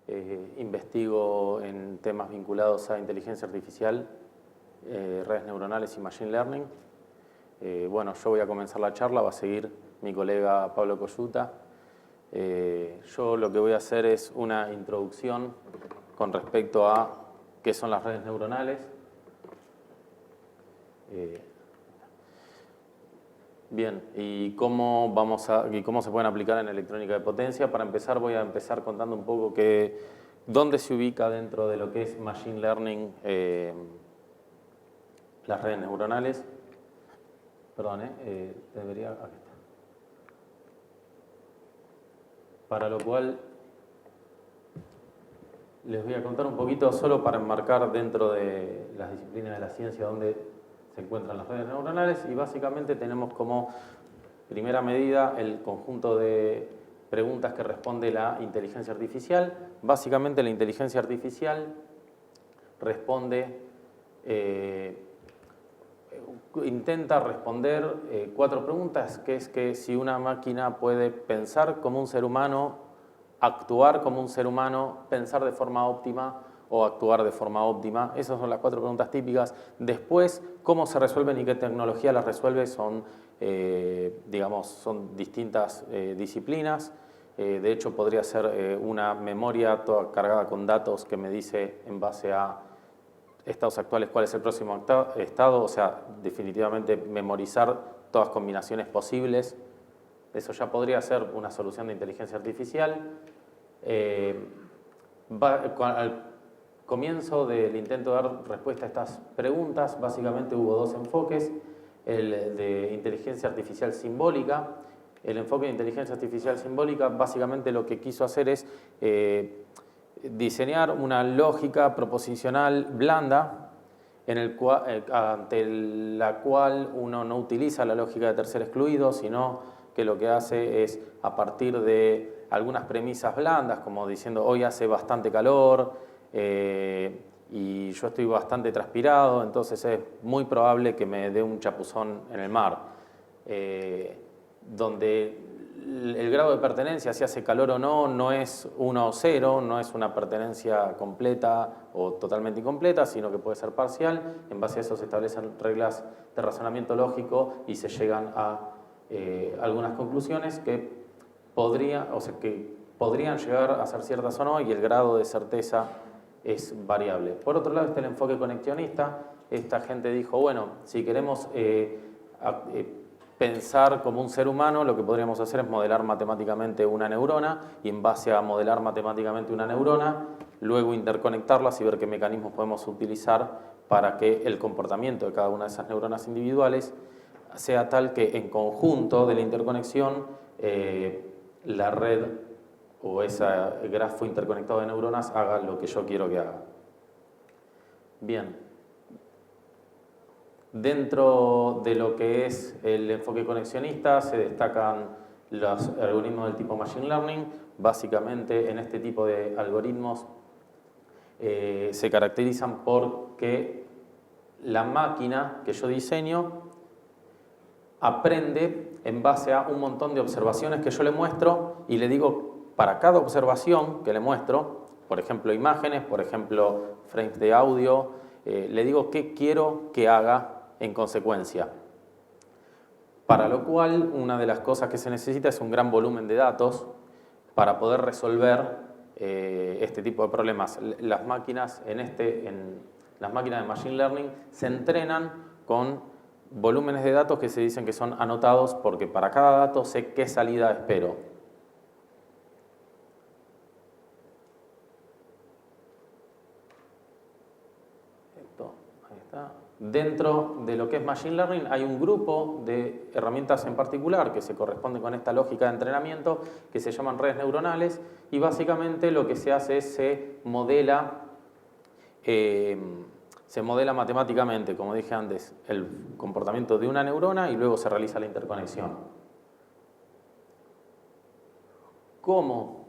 Investigo en temas vinculados a inteligencia artificial, redes neuronales y machine learning. Bueno, yo voy a comenzar la charla, va a seguir mi colega Pablo Coyuta. Yo lo que voy a hacer es una introducción con respecto a qué son las redes neuronales. Bien, y cómo se pueden aplicar en electrónica de potencia. Para empezar, voy a empezar contando un poco dónde se ubica dentro de lo que es machine learning las redes neuronales. Perdón, debería... Aquí está. Para lo cual les voy a contar un poquito solo para enmarcar dentro de las disciplinas de la ciencia dónde se encuentran las redes neuronales, y básicamente tenemos como primera medida el conjunto de preguntas que responde la inteligencia artificial. Básicamente la inteligencia artificial responde, intenta responder 4 preguntas, que es que si una máquina puede pensar como un ser humano, actuar como un ser humano, pensar de forma óptima o actuar de forma óptima. Esas son las 4 preguntas típicas. Después, cómo se resuelven y qué tecnología las resuelve son, digamos, son distintas disciplinas. De hecho, podría ser una memoria toda cargada con datos que me dice en base a estados actuales cuál es el próximo estado. O sea, definitivamente memorizar todas combinaciones posibles. Eso ya podría ser una solución de inteligencia artificial. Al comienzo del intento de dar respuesta a estas preguntas, básicamente hubo 2 enfoques. El de inteligencia artificial simbólica. El enfoque de inteligencia artificial simbólica básicamente lo que quiso hacer es diseñar una lógica proposicional blanda ante la cual uno no utiliza la lógica de tercer excluido, sino que lo que hace es, a partir de algunas premisas blandas, como diciendo hoy hace bastante calor y yo estoy bastante transpirado, entonces es muy probable que me dé un chapuzón en el mar, donde el grado de pertenencia, si hace calor o no, no es 1 o 0, no es una pertenencia completa o totalmente incompleta, sino que puede ser parcial. En base a eso se establecen reglas de razonamiento lógico y se llegan a algunas conclusiones que podrían llegar a ser ciertas o no, y el grado de certeza es variable. Por otro lado está el enfoque conexionista. Esta gente dijo, bueno, si queremos pensar como un ser humano, lo que podríamos hacer es modelar matemáticamente una neurona, y en base a modelar matemáticamente una neurona, luego interconectarlas y ver qué mecanismos podemos utilizar para que el comportamiento de cada una de esas neuronas individuales sea tal que en conjunto de la interconexión la red o ese grafo interconectado de neuronas haga lo que yo quiero que haga. Bien. Dentro de lo que es el enfoque conexionista se destacan los algoritmos del tipo Machine Learning. Básicamente en este tipo de algoritmos se caracterizan por que la máquina que yo diseño aprende en base a un montón de observaciones que yo le muestro, y le digo para cada observación que le muestro, por ejemplo imágenes, por ejemplo frames de audio, le digo qué quiero que haga en consecuencia. Para lo cual, una de las cosas que se necesita es un gran volumen de datos para poder resolver este tipo de problemas. Las máquinas las máquinas de Machine Learning se entrenan con volúmenes de datos que se dicen que son anotados, porque para cada dato sé qué salida espero. Ahí está. Dentro de lo que es Machine Learning hay un grupo de herramientas en particular que se corresponden con esta lógica de entrenamiento, que se llaman redes neuronales, y básicamente lo que se hace es se modela matemáticamente, como dije antes, el comportamiento de una neurona, y luego se realiza la interconexión. ¿Cómo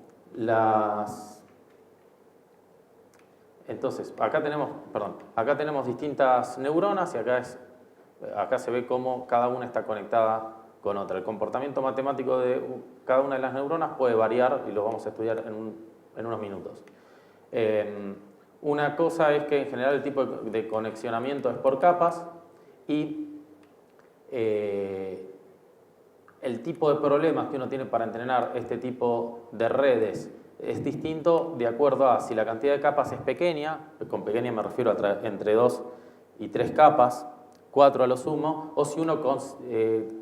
Entonces, acá tenemos distintas neuronas, y acá se ve cómo cada una está conectada con otra. El comportamiento matemático de cada una de las neuronas puede variar, y lo vamos a estudiar en unos minutos. Una cosa es que en general el tipo de conexionamiento es por capas y el tipo de problemas que uno tiene para entrenar este tipo de redes es distinto de acuerdo a si la cantidad de capas es pequeña, con pequeña me refiero a entre 2 y 3 capas, 4 a lo sumo, o si uno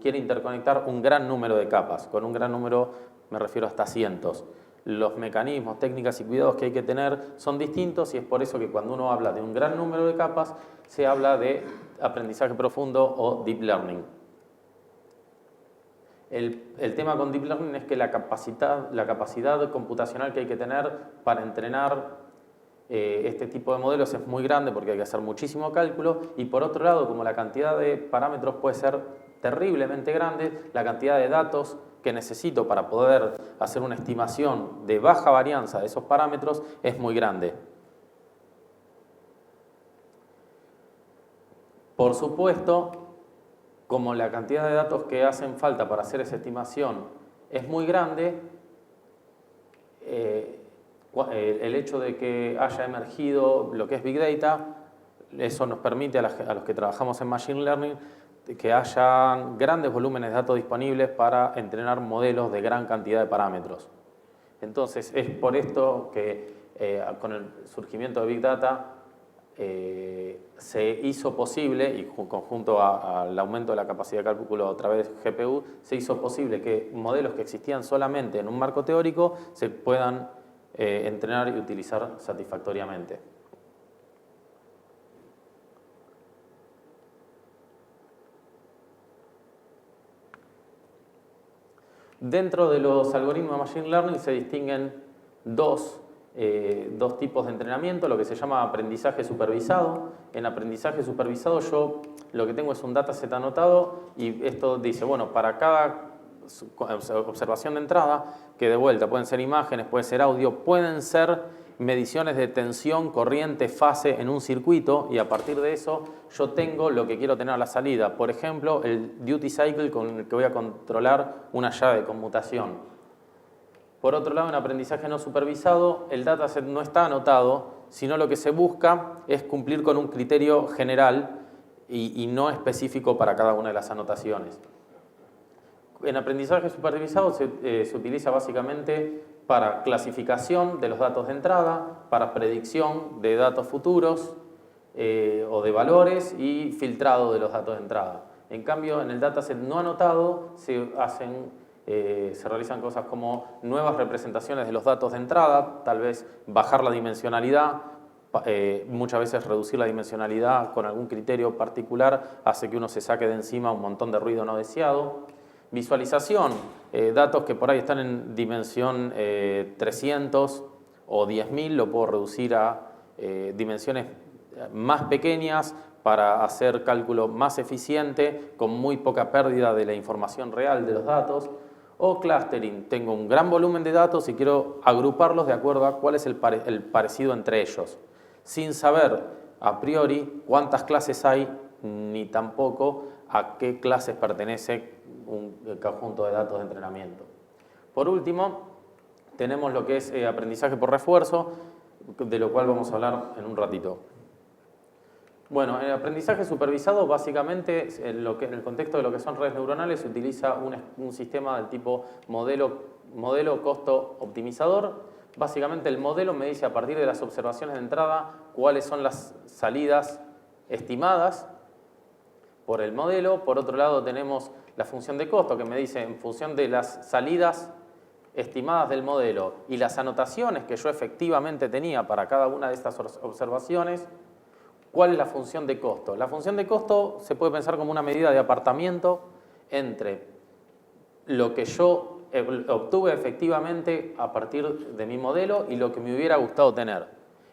quiere interconectar un gran número de capas. Con un gran número me refiero hasta cientos. Los mecanismos, técnicas y cuidados que hay que tener son distintos y es por eso que cuando uno habla de un gran número de capas se habla de aprendizaje profundo o deep learning. El tema con Deep Learning es que la capacidad computacional que hay que tener para entrenar este tipo de modelos es muy grande porque hay que hacer muchísimo cálculo y por otro lado, como la cantidad de parámetros puede ser terriblemente grande, la cantidad de datos que necesito para poder hacer una estimación de baja varianza de esos parámetros es muy grande. Por supuesto, como la cantidad de datos que hacen falta para hacer esa estimación es muy grande, el hecho de que haya emergido lo que es Big Data, eso nos permite a los que trabajamos en Machine Learning que hayan grandes volúmenes de datos disponibles para entrenar modelos de gran cantidad de parámetros. Entonces, es por esto que con el surgimiento de Big Data se hizo posible, y conjunto al aumento de la capacidad de cálculo a través de GPU, se hizo posible que modelos que existían solamente en un marco teórico se puedan entrenar y utilizar satisfactoriamente. Dentro de los algoritmos de Machine Learning se distinguen dos tipos de entrenamiento, lo que se llama aprendizaje supervisado. En aprendizaje supervisado yo lo que tengo es un dataset anotado y esto dice, bueno, para cada observación de entrada, que de vuelta pueden ser imágenes, puede ser audio, pueden ser mediciones de tensión, corriente, fase en un circuito y a partir de eso yo tengo lo que quiero tener a la salida. Por ejemplo, el duty cycle con el que voy a controlar una llave de conmutación. Por otro lado, en aprendizaje no supervisado, el dataset no está anotado, sino lo que se busca es cumplir con un criterio general y no específico para cada una de las anotaciones. En aprendizaje supervisado se utiliza básicamente para clasificación de los datos de entrada, para predicción de datos futuros o de valores y filtrado de los datos de entrada. En cambio, en el dataset no anotado se realizan cosas como nuevas representaciones de los datos de entrada, tal vez bajar la dimensionalidad, muchas veces reducir la dimensionalidad con algún criterio particular hace que uno se saque de encima un montón de ruido no deseado. Visualización, datos que por ahí están en dimensión 300 o 10.000, lo puedo reducir a dimensiones más pequeñas para hacer cálculo más eficiente, con muy poca pérdida de la información real de los datos. O clustering, tengo un gran volumen de datos y quiero agruparlos de acuerdo a cuál es el parecido entre ellos, sin saber a priori cuántas clases hay, ni tampoco a qué clases pertenece un conjunto de datos de entrenamiento. Por último, tenemos lo que es aprendizaje por refuerzo, de lo cual vamos a hablar en un ratito. Bueno, el aprendizaje supervisado básicamente, en el contexto de lo que son redes neuronales, se utiliza un sistema del tipo modelo costo optimizador. Básicamente el modelo me dice a partir de las observaciones de entrada cuáles son las salidas estimadas por el modelo. Por otro lado tenemos la función de costo que me dice en función de las salidas estimadas del modelo y las anotaciones que yo efectivamente tenía para cada una de estas observaciones, ¿cuál es la función de costo? La función de costo se puede pensar como una medida de apartamiento entre lo que yo obtuve efectivamente a partir de mi modelo y lo que me hubiera gustado tener.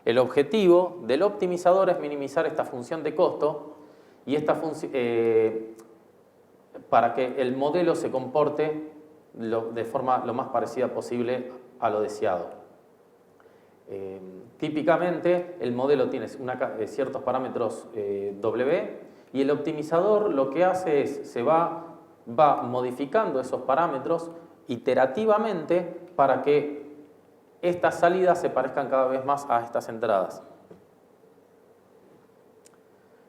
El objetivo del optimizador es minimizar esta función de costo y para que el modelo se comporte de forma lo más parecida posible a lo deseado. Típicamente el modelo tiene ciertos parámetros W y el optimizador lo que hace es va modificando esos parámetros iterativamente para que estas salidas se parezcan cada vez más a estas entradas.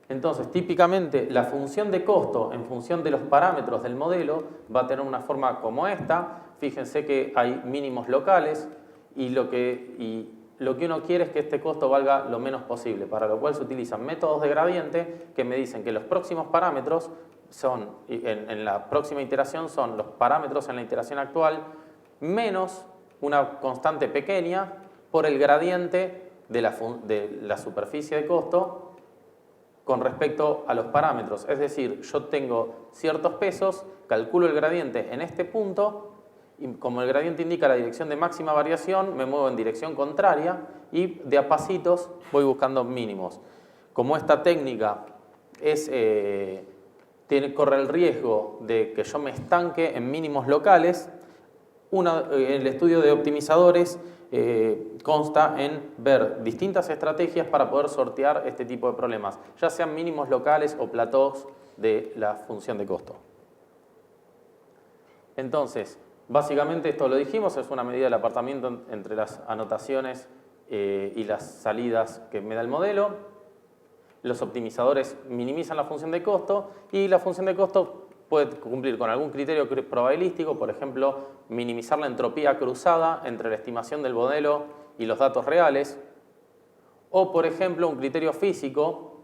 Entonces, típicamente, la función de costo en función de los parámetros del modelo va a tener una forma como esta. Fíjense que hay mínimos locales y lo que uno quiere es que este costo valga lo menos posible, para lo cual se utilizan métodos de gradiente que me dicen que los próximos parámetros son, en la próxima iteración son los parámetros en la iteración actual menos una constante pequeña por el gradiente de la superficie de costo con respecto a los parámetros. Es decir, yo tengo ciertos pesos, calculo el gradiente en este punto y como el gradiente indica la dirección de máxima variación, me muevo en dirección contraria y de a pasitos voy buscando mínimos. Como esta técnica corre el riesgo de que yo me estanque en mínimos locales, el estudio de optimizadores consta en ver distintas estrategias para poder sortear este tipo de problemas, ya sean mínimos locales o platós de la función de costo. Entonces, básicamente esto lo dijimos, es una medida del apartamiento entre las anotaciones y las salidas que me da el modelo. Los optimizadores minimizan la función de costo y la función de costo puede cumplir con algún criterio probabilístico, por ejemplo, minimizar la entropía cruzada entre la estimación del modelo y los datos reales, o por ejemplo, un criterio físico,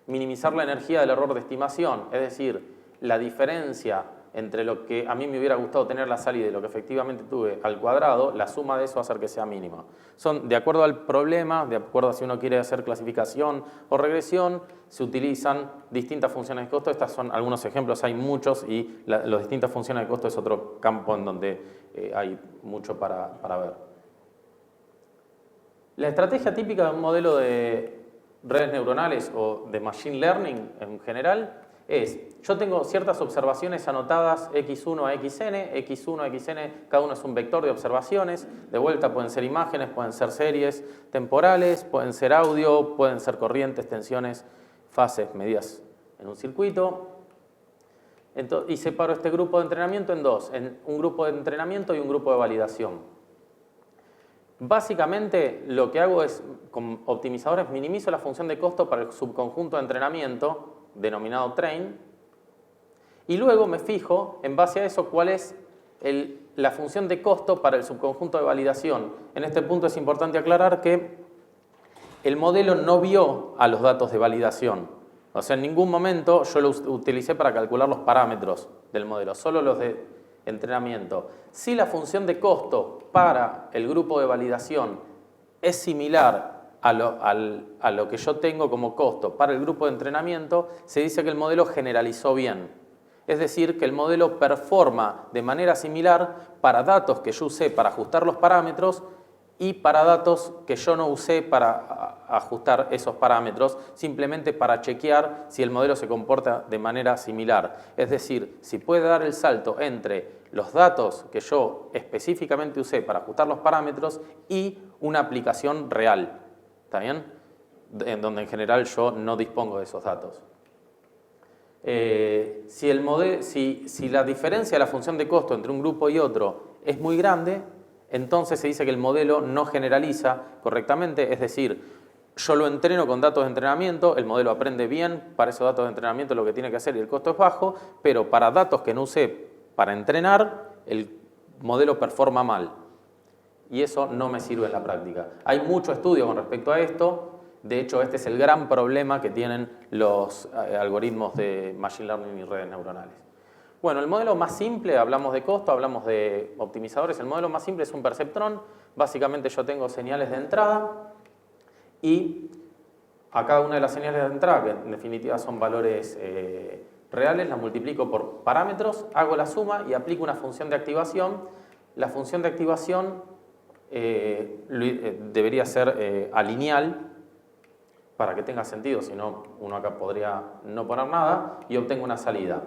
minimizar la energía del error de estimación, es decir, la diferencia entre lo que a mí me hubiera gustado tener la salida y lo que efectivamente tuve al cuadrado, la suma de eso va a hacer que sea mínima. Son de acuerdo al problema, de acuerdo a si uno quiere hacer clasificación o regresión, se utilizan distintas funciones de costo. Estos son algunos ejemplos, hay muchos y las distintas funciones de costo es otro campo en donde hay mucho para ver. La estrategia típica de un modelo de redes neuronales o de machine learning en general es, yo tengo ciertas observaciones anotadas x1 a xn, x1 a xn, cada uno es un vector de observaciones, de vuelta pueden ser imágenes, pueden ser series temporales, pueden ser audio, pueden ser corrientes, tensiones, fases medidas en un circuito. Entonces, y separo este grupo de entrenamiento en dos, en un grupo de entrenamiento y un grupo de validación. Básicamente lo que hago es, con optimizadores, minimizo la función de costo para el subconjunto de entrenamiento, denominado train, y luego me fijo, en base a eso, cuál es la función de costo para el subconjunto de validación. En este punto es importante aclarar que el modelo no vio a los datos de validación. O sea, en ningún momento yo lo utilicé para calcular los parámetros del modelo, solo los de entrenamiento. Si la función de costo para el grupo de validación es similar a lo que yo tengo como costo para el grupo de entrenamiento, se dice que el modelo generalizó bien. Es decir, que el modelo performa de manera similar para datos que yo usé para ajustar los parámetros y para datos que yo no usé para ajustar esos parámetros, simplemente para chequear si el modelo se comporta de manera similar. Es decir, si puede dar el salto entre los datos que yo específicamente usé para ajustar los parámetros y una aplicación real. ¿Está bien? En donde en general yo no dispongo de esos datos. Si la diferencia de la función de costo entre un grupo y otro es muy grande, entonces se dice que el modelo no generaliza correctamente, es decir, yo lo entreno con datos de entrenamiento, el modelo aprende bien para esos datos de entrenamiento lo que tiene que hacer y el costo es bajo, pero para datos que no usé para entrenar, el modelo performa mal. Y eso no me sirve en la práctica. Hay mucho estudio con respecto a esto. De hecho, este es el gran problema que tienen los algoritmos de Machine Learning y redes neuronales. Bueno, el modelo más simple, hablamos de costo, hablamos de optimizadores. El modelo más simple es un perceptrón. Básicamente yo tengo señales de entrada y a cada una de las señales de entrada, que en definitiva son valores reales, las multiplico por parámetros, hago la suma y aplico una función de activación. La función de activación debería ser alineal para que tenga sentido, si no, uno acá podría no poner nada y obtengo una salida.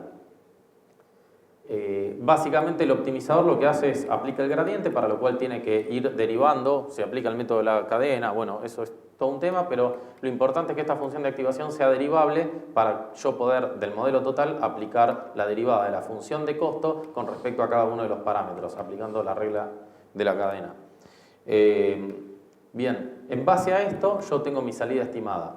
Básicamente el optimizador lo que hace es aplica el gradiente, para lo cual tiene que ir derivando, se aplica el método de la cadena, bueno, eso es todo un tema, pero lo importante es que esta función de activación sea derivable para yo poder del modelo total aplicar la derivada de la función de costo con respecto a cada uno de los parámetros, aplicando la regla de la cadena. Bien, en base a esto yo tengo mi salida estimada.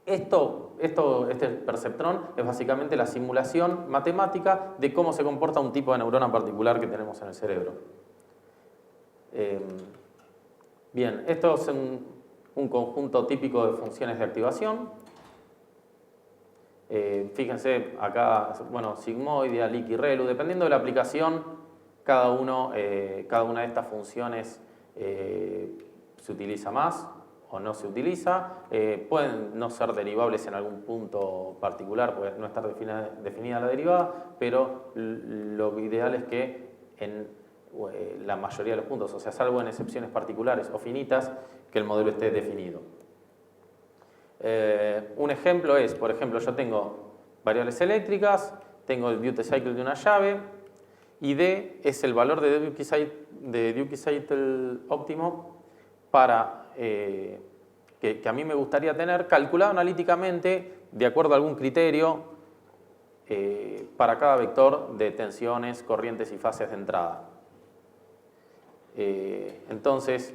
Este perceptrón es básicamente la simulación matemática de cómo se comporta un tipo de neurona particular que tenemos en el cerebro. Bien, esto es un conjunto típico de funciones de activación. Fíjense acá, bueno, sigmoidea, Lick y Relu, dependiendo de la aplicación, cada una de estas funciones se utiliza más o no se utiliza. Pueden no ser derivables en algún punto particular, puede no estar definida la derivada, pero lo ideal es que en la mayoría de los puntos, o sea, salvo en excepciones particulares o finitas, que el modelo esté definido. Un ejemplo es, por ejemplo, yo tengo variables eléctricas, tengo el duty cycle de una llave, y D es el valor de duty cycle óptimo para, que a mí me gustaría tener calculado analíticamente de acuerdo a algún criterio para cada vector de tensiones, corrientes y fases de entrada. Entonces,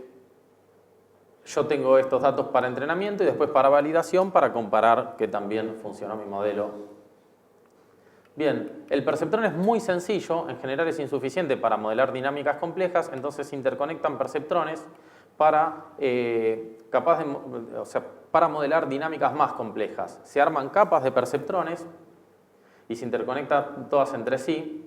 yo tengo estos datos para entrenamiento y después para validación para comparar que también funcionó mi modelo. Bien, el perceptrón es muy sencillo, en general es insuficiente para modelar dinámicas complejas, entonces se interconectan perceptrones para, para modelar dinámicas más complejas. Se arman capas de perceptrones y se interconectan todas entre sí.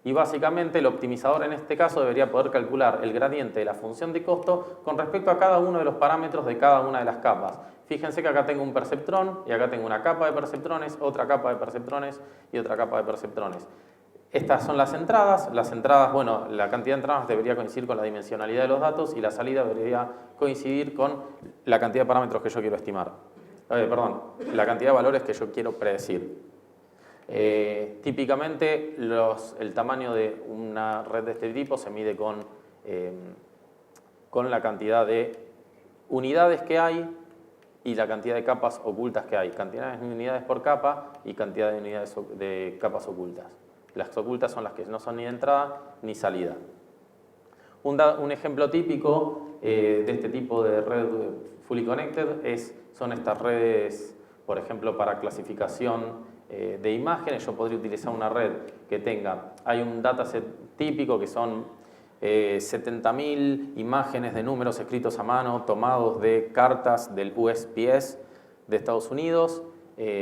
Y básicamente el optimizador en este caso debería poder calcular el gradiente de la función de costo con respecto a cada uno de los parámetros de cada una de las capas. Fíjense que acá tengo un perceptrón y acá tengo una capa de perceptrones, otra capa de perceptrones y otra capa de perceptrones. Estas son las entradas, bueno, la cantidad de entradas debería coincidir con la dimensionalidad de los datos y la salida debería coincidir con la cantidad de parámetros que yo quiero estimar. La cantidad de valores que yo quiero predecir. Típicamente el tamaño de una red de este tipo se mide con la cantidad de unidades que hay y la cantidad de capas ocultas que hay. Cantidades de unidades por capa y cantidad de unidades de capas ocultas. Las ocultas son las que no son ni de entrada ni salida. Un ejemplo típico de este tipo de red fully connected son estas redes, por ejemplo, para clasificación de imágenes. Yo podría utilizar una red que tenga, hay un dataset típico que son 70.000 imágenes de números escritos a mano tomados de cartas del USPS de Estados Unidos,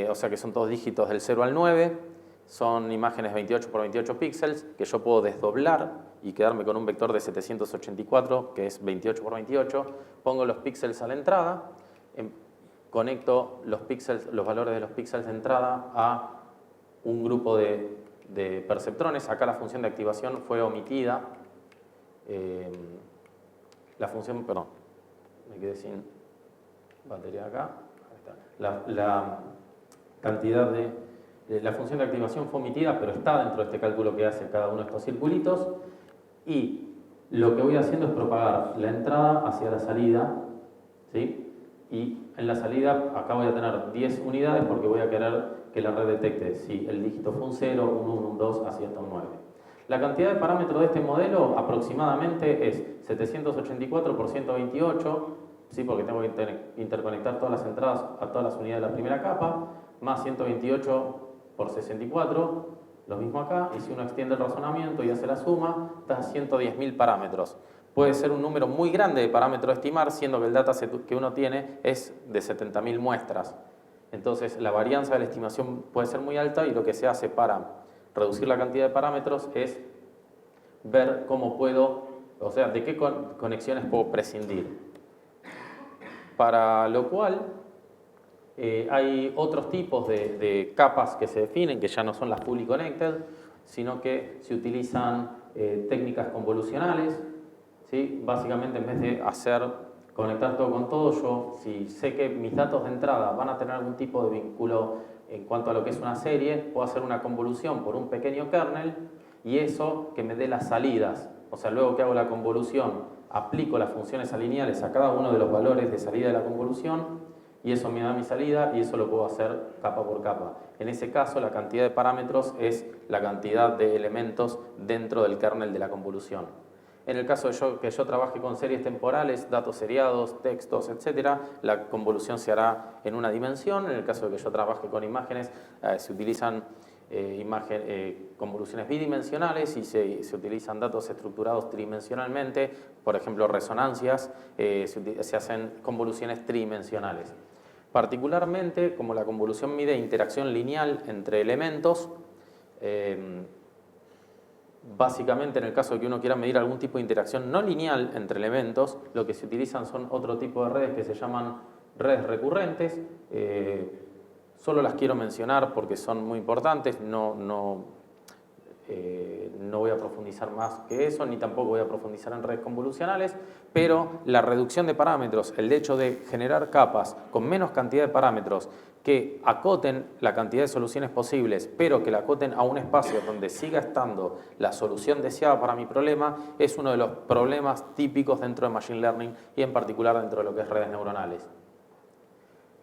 o sea que son todos dígitos del 0 al 9, son imágenes 28 por 28 píxeles que yo puedo desdoblar y quedarme con un vector de 784 que es 28 por 28, pongo los píxeles a la entrada, conecto los valores de los píxeles de entrada a un grupo de perceptrones. Acá la función de activación fue omitida. La función, perdón, me quedé sin batería acá. La cantidad la función de activación fue omitida, pero está dentro de este cálculo que hace cada uno de estos circulitos. Y lo que voy haciendo es propagar la entrada hacia la salida, ¿sí? Y en la salida acá voy a tener 10 unidades porque voy a querer que la red detecte si el dígito fue un 0, un 1, un 2, así hasta un 9. La cantidad de parámetros de este modelo aproximadamente es 784 por 128, ¿sí? Porque tengo que interconectar todas las entradas a todas las unidades de la primera capa, más 128 por 64, lo mismo acá, y si uno extiende el razonamiento y hace la suma, da 110.000 parámetros. Puede ser un número muy grande de parámetros a estimar, siendo que el dataset que uno tiene es de 70.000 muestras. Entonces, la varianza de la estimación puede ser muy alta y lo que se hace para reducir la cantidad de parámetros es ver cómo puedo, o sea, de qué conexiones puedo prescindir. Para lo cual, hay otros tipos de capas que se definen, que ya no son las fully connected, sino que se utilizan técnicas convolucionales. ¿Sí? Básicamente, en vez de conectar todo con todo, yo, si sé que mis datos de entrada van a tener algún tipo de vínculo en cuanto a lo que es una serie, puedo hacer una convolución por un pequeño kernel y eso que me dé las salidas. O sea, luego que hago la convolución, aplico las funciones alineales a cada uno de los valores de salida de la convolución y eso me da mi salida y eso lo puedo hacer capa por capa. En ese caso, la cantidad de parámetros es la cantidad de elementos dentro del kernel de la convolución. En el caso de que yo trabaje con series temporales, datos seriados, textos, etc., la convolución se hará en una dimensión. En el caso de que yo trabaje con imágenes, se utilizan convoluciones bidimensionales y se utilizan datos estructurados tridimensionalmente. Por ejemplo, resonancias, se hacen convoluciones tridimensionales. Particularmente, como la convolución mide interacción lineal entre elementos, básicamente en el caso de que uno quiera medir algún tipo de interacción no lineal entre elementos, lo que se utilizan son otro tipo de redes que se llaman redes recurrentes. Solo las quiero mencionar porque son muy importantes, no voy a profundizar más que eso, ni tampoco voy a profundizar en redes convolucionales, pero la reducción de parámetros, el hecho de generar capas con menos cantidad de parámetros que acoten la cantidad de soluciones posibles, pero que la acoten a un espacio donde siga estando la solución deseada para mi problema, es uno de los problemas típicos dentro de Machine Learning y en particular dentro de lo que es redes neuronales.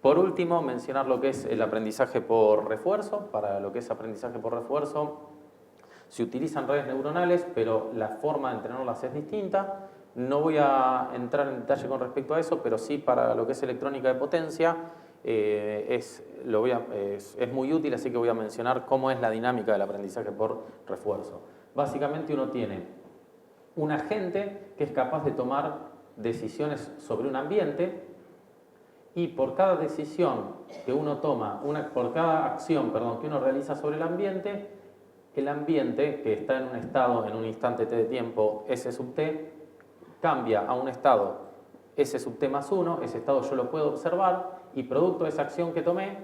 Por último, mencionar lo que es el aprendizaje por refuerzo. Para lo que es aprendizaje por refuerzo, se utilizan redes neuronales, pero la forma de entrenarlas es distinta. No voy a entrar en detalle con respecto a eso, pero sí para lo que es electrónica de potencia es muy útil, así que voy a mencionar cómo es la dinámica del aprendizaje por refuerzo. Básicamente uno tiene un agente que es capaz de tomar decisiones sobre un ambiente, y por cada decisión que uno toma, por cada acción, que uno realiza sobre el ambiente que está en un estado, en un instante t de tiempo, s sub t, cambia a un estado s sub t más 1, ese estado yo lo puedo observar y producto de esa acción que tomé,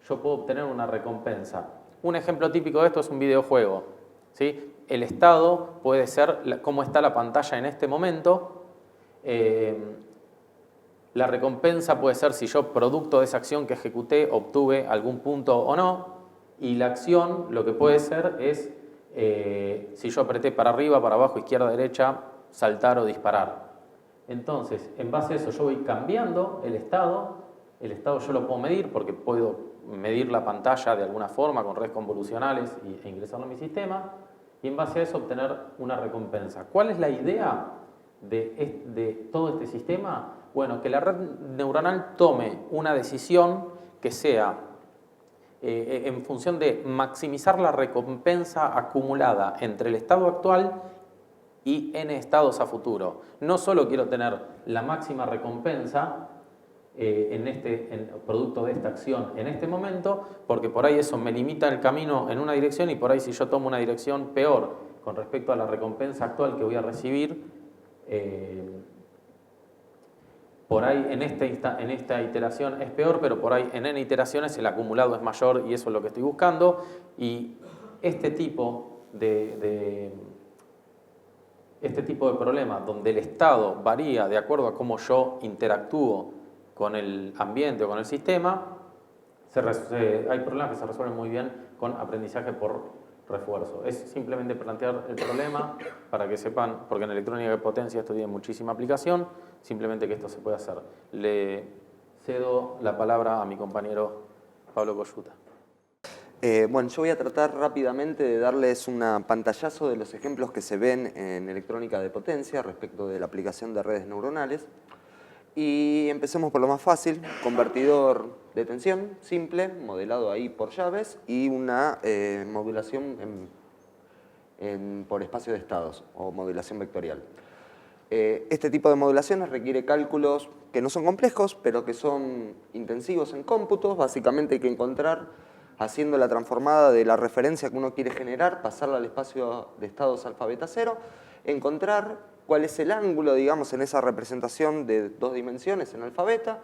yo puedo obtener una recompensa. Un ejemplo típico de esto es un videojuego, ¿sí? El estado puede ser cómo está la pantalla en este momento. La recompensa puede ser si yo, producto de esa acción que ejecuté, obtuve algún punto o no. Y la acción, lo que puede ser es, si yo apreté para arriba, para abajo, izquierda, derecha, saltar o disparar. Entonces, en base a eso, yo voy cambiando el estado. El estado yo lo puedo medir porque puedo medir la pantalla de alguna forma con redes convolucionales e ingresarlo en mi sistema. Y en base a eso obtener una recompensa. ¿Cuál es la idea de todo este sistema? Bueno, que la red neuronal tome una decisión que sea en función de maximizar la recompensa acumulada entre el estado actual y n estados a futuro. No solo quiero tener la máxima recompensa producto de esta acción en este momento, porque por ahí eso me limita el camino en una dirección y por ahí si yo tomo una dirección peor con respecto a la recompensa actual que voy a recibir, por ahí en esta iteración es peor, pero por ahí en n iteraciones el acumulado es mayor y eso es lo que estoy buscando. Y este tipo de problema, donde el estado varía de acuerdo a cómo yo interactúo con el ambiente o con el sistema, hay problemas que se resuelven muy bien con aprendizaje por refuerzo. Es simplemente plantear el problema para que sepan, porque en electrónica de potencia esto tiene muchísima aplicación, simplemente que esto se puede hacer. Le cedo la palabra a mi compañero Pablo Coyuta. Bueno, yo voy a tratar rápidamente de darles un pantallazo de los ejemplos que se ven en electrónica de potencia respecto de la aplicación de redes neuronales. Y empecemos por lo más fácil, convertidor de tensión simple, modelado ahí por llaves, y una modulación por espacio de estados, o modulación vectorial. Este tipo de modulaciones requiere cálculos que no son complejos, pero que son intensivos en cómputos. Básicamente hay que encontrar, haciendo la transformada de la referencia que uno quiere generar, pasarla al espacio de estados alfa, beta, 0, encontrar cuál es el ángulo, digamos, en esa representación de 2 dimensiones en alfa, beta,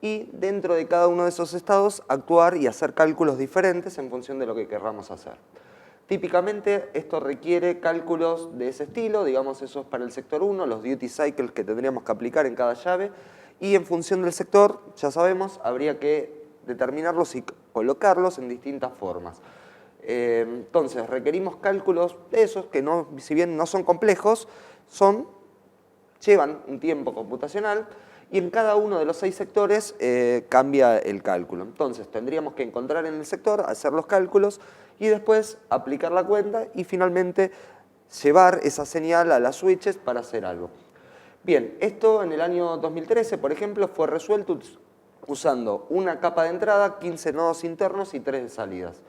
y dentro de cada uno de esos estados actuar y hacer cálculos diferentes en función de lo que querramos hacer. Típicamente esto requiere cálculos de ese estilo, digamos, eso es para el sector 1, los duty cycles que tendríamos que aplicar en cada llave, y en función del sector, ya sabemos, habría que determinarlos y colocarlos en distintas formas. Entonces, requerimos cálculos de esos que, si bien no son complejos, llevan un tiempo computacional y en cada uno de los 6 sectores cambia el cálculo. Entonces, tendríamos que encontrar en el sector, hacer los cálculos y después aplicar la cuenta y finalmente llevar esa señal a las switches para hacer algo. Bien, esto en el año 2013, por ejemplo, fue resuelto usando una capa de entrada, 15 nodos internos y 3 de salidas,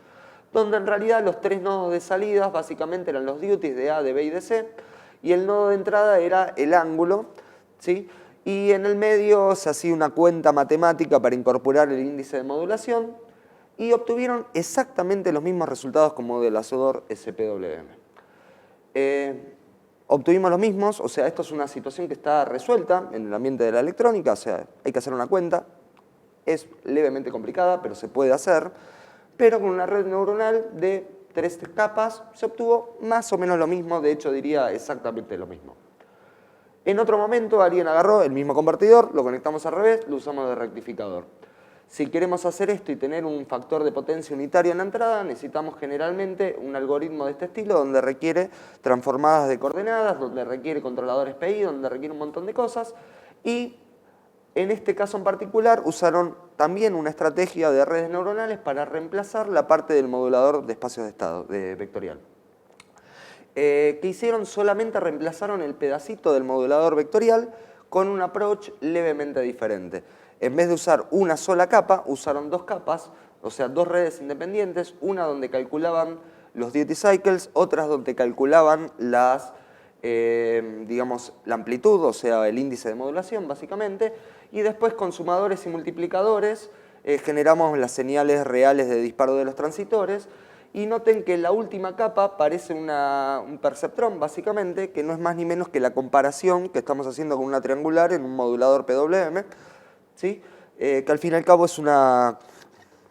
donde en realidad los 3 nodos de salidas básicamente eran los duties de A, de B y de C, y el nodo de entrada era el ángulo, ¿sí? Y en el medio se hacía una cuenta matemática para incorporar el índice de modulación y obtuvieron exactamente los mismos resultados con modulador SPWM. Obtuvimos los mismos, o sea, esto es una situación que está resuelta en el ambiente de la electrónica, o sea, hay que hacer una cuenta, es levemente complicada, pero se puede hacer, pero con una red neuronal de 3 capas se obtuvo más o menos lo mismo, de hecho diría exactamente lo mismo. En otro momento alguien agarró el mismo convertidor, lo conectamos al revés, lo usamos de rectificador. Si queremos hacer esto y tener un factor de potencia unitario en la entrada, necesitamos generalmente un algoritmo de este estilo donde requiere transformadas de coordenadas, donde requiere controladores PI, donde requiere un montón de cosas. Y en este caso en particular usaron también una estrategia de redes neuronales para reemplazar la parte del modulador de espacios de estado, de vectorial. ¿Qué hicieron? Solamente reemplazaron el pedacito del modulador vectorial con un approach levemente diferente. En vez de usar una sola capa, usaron 2 capas, o sea, 2 redes independientes, una donde calculaban los duty cycles, otras donde calculaban digamos, la amplitud, o sea, el índice de modulación, básicamente, y después con sumadores y multiplicadores generamos las señales reales de disparo de los transitores, y noten que en la última capa parece un perceptrón, básicamente, que no es más ni menos que la comparación que estamos haciendo con una triangular en un modulador PWM, ¿sí? Que al fin y al cabo es una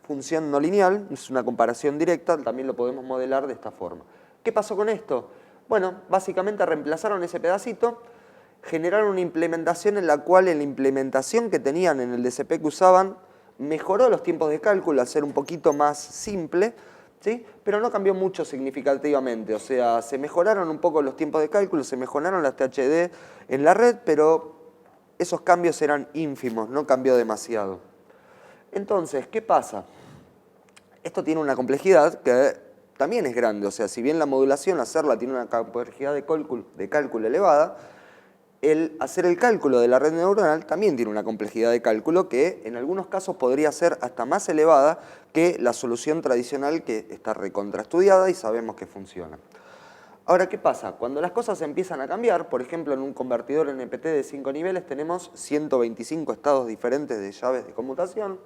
función no lineal, es una comparación directa, también lo podemos modelar de esta forma. ¿Qué pasó con esto? Bueno, básicamente reemplazaron ese pedacito, generaron una implementación en la cual en la implementación que tenían en el DCP que usaban mejoró los tiempos de cálculo al ser un poquito más simple, ¿sí? Pero no cambió mucho significativamente, o sea, se mejoraron un poco los tiempos de cálculo, se mejoraron las THD en la red, pero esos cambios eran ínfimos, no cambió demasiado. Entonces, ¿qué pasa? Esto tiene una complejidad que también es grande, o sea, si bien la modulación, hacerla tiene una complejidad de cálculo elevada, el hacer el cálculo de la red neuronal también tiene una complejidad de cálculo que en algunos casos podría ser hasta más elevada que la solución tradicional que está recontraestudiada y sabemos que funciona. Ahora, ¿qué pasa? Cuando las cosas empiezan a cambiar, por ejemplo, en un convertidor NPT de 5 niveles tenemos 125 estados diferentes de llaves de conmutación,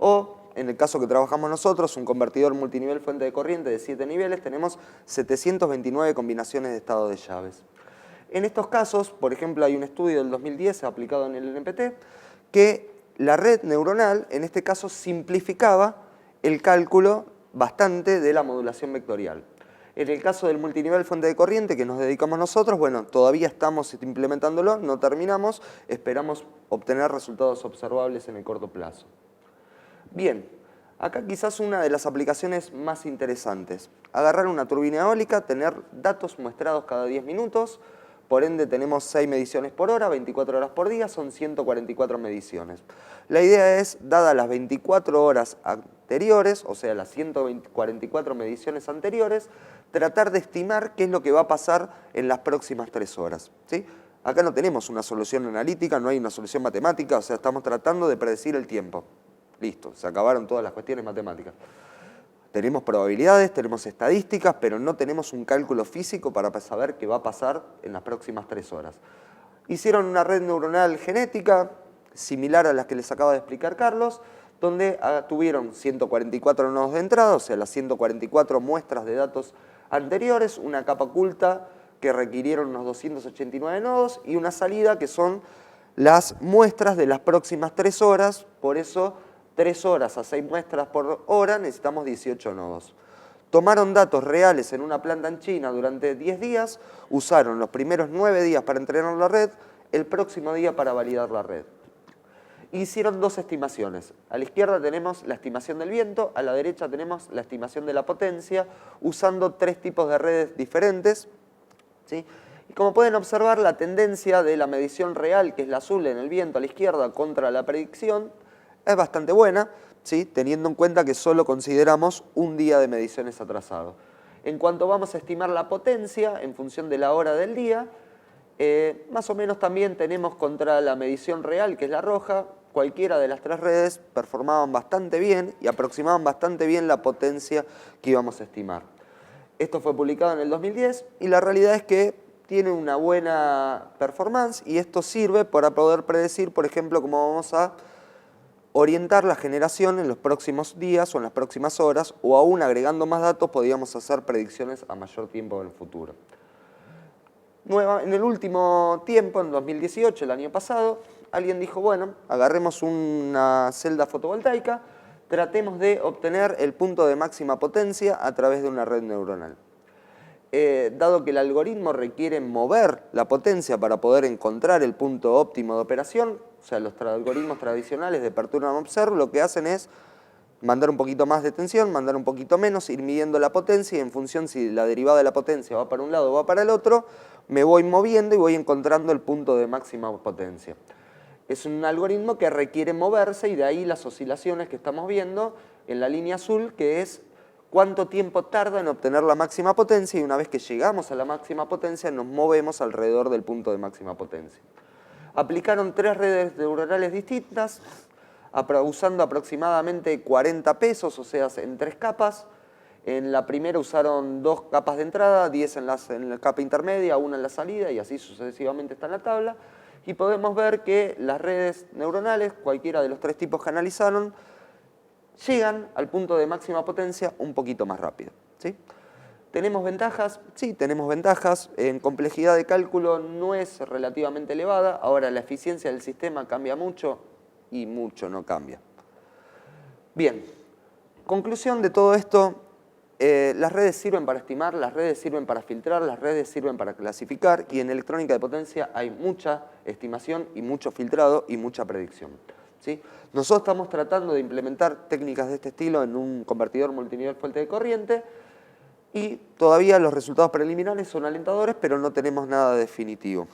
o en el caso que trabajamos nosotros, un convertidor multinivel fuente de corriente de 7 niveles, tenemos 729 combinaciones de estados de llaves. En estos casos, por ejemplo, hay un estudio del 2010 aplicado en el NPT, que la red neuronal, en este caso, simplificaba el cálculo bastante de la modulación vectorial. En el caso del multinivel fuente de corriente que nos dedicamos nosotros, bueno, todavía estamos implementándolo, no terminamos, esperamos obtener resultados observables en el corto plazo. Bien, acá quizás una de las aplicaciones más interesantes. Agarrar una turbina eólica, tener datos muestrados cada 10 minutos, por ende tenemos 6 mediciones por hora, 24 horas por día, son 144 mediciones. La idea es, dadas las 24 horas anteriores, o sea, las 144 mediciones anteriores, tratar de estimar qué es lo que va a pasar en las próximas 3 horas. ¿Sí? Acá no tenemos una solución analítica, no hay una solución matemática, o sea, estamos tratando de predecir el tiempo. Listo, se acabaron todas las cuestiones matemáticas. Tenemos probabilidades, tenemos estadísticas, pero no tenemos un cálculo físico para saber qué va a pasar en las próximas 3 horas. Hicieron una red neuronal genética, similar a las que les acaba de explicar Carlos, donde tuvieron 144 nodos de entrada, o sea, las 144 muestras de datos anteriores, una capa oculta que requirieron unos 289 nodos y una salida que son las muestras de las próximas 3 horas, por eso 3 horas a 6 muestras por hora necesitamos 18 nodos. Tomaron datos reales en una planta en China durante 10 días, usaron los primeros 9 días para entrenar la red, el próximo día para validar la red. Hicieron 2 estimaciones. A la izquierda tenemos la estimación del viento, a la derecha tenemos la estimación de la potencia, usando 3 tipos de redes diferentes, ¿sí? Y como pueden observar, la tendencia de la medición real, que es la azul en el viento a la izquierda, contra la predicción, es bastante buena, ¿sí? Teniendo en cuenta que solo consideramos un día de mediciones atrasado. En cuanto vamos a estimar la potencia en función de la hora del día, más o menos también tenemos contra la medición real, que es la roja, cualquiera de las tres redes performaban bastante bien y aproximaban bastante bien la potencia que íbamos a estimar. Esto fue publicado en el 2010 y la realidad es que tiene una buena performance y esto sirve para poder predecir, por ejemplo, cómo vamos a orientar la generación en los próximos días o en las próximas horas, o aún agregando más datos podríamos hacer predicciones a mayor tiempo en el futuro. En el último tiempo, en 2018, el año pasado, alguien dijo, bueno, agarremos una celda fotovoltaica, tratemos de obtener el punto de máxima potencia a través de una red neuronal. Dado que el algoritmo requiere mover la potencia para poder encontrar el punto óptimo de operación, o sea, los algoritmos tradicionales de Perturban Observe lo que hacen es mandar un poquito más de tensión, mandar un poquito menos, ir midiendo la potencia y en función si la derivada de la potencia va para un lado o va para el otro, me voy moviendo y voy encontrando el punto de máxima potencia. Es un algoritmo que requiere moverse y de ahí las oscilaciones que estamos viendo en la línea azul, que es cuánto tiempo tarda en obtener la máxima potencia y una vez que llegamos a la máxima potencia nos movemos alrededor del punto de máxima potencia. Aplicaron tres redes neuronales distintas, usando aproximadamente 40 pesos, o sea, en tres capas. En la primera usaron 2 capas de entrada, 10 en la capa intermedia, 1 en la salida y así sucesivamente está en la tabla. Y podemos ver que las redes neuronales, cualquiera de los tres tipos que analizaron, llegan al punto de máxima potencia un poquito más rápido, ¿sí? ¿Tenemos ventajas? Sí, tenemos ventajas. En complejidad de cálculo no es relativamente elevada. Ahora la eficiencia del sistema cambia mucho y mucho no cambia. Bien, conclusión de todo esto, las redes sirven para estimar, las redes sirven para filtrar, las redes sirven para clasificar y en electrónica de potencia hay mucha estimación y mucho filtrado y mucha predicción, ¿sí? Nosotros estamos tratando de implementar técnicas de este estilo en un convertidor multinivel fuente de corriente y todavía los resultados preliminares son alentadores, pero no tenemos nada definitivo.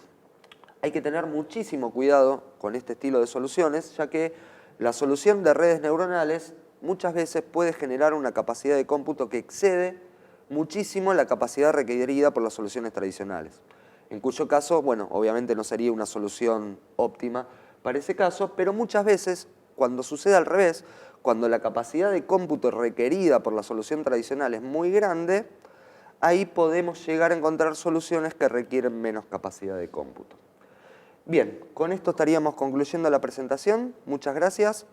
Hay que tener muchísimo cuidado con este estilo de soluciones, ya que la solución de redes neuronales muchas veces puede generar una capacidad de cómputo que excede muchísimo la capacidad requerida por las soluciones tradicionales. En cuyo caso, bueno, obviamente no sería una solución óptima para ese caso, pero muchas veces, cuando sucede al revés, cuando la capacidad de cómputo requerida por la solución tradicional es muy grande, ahí podemos llegar a encontrar soluciones que requieren menos capacidad de cómputo. Bien, con esto estaríamos concluyendo la presentación. Muchas gracias.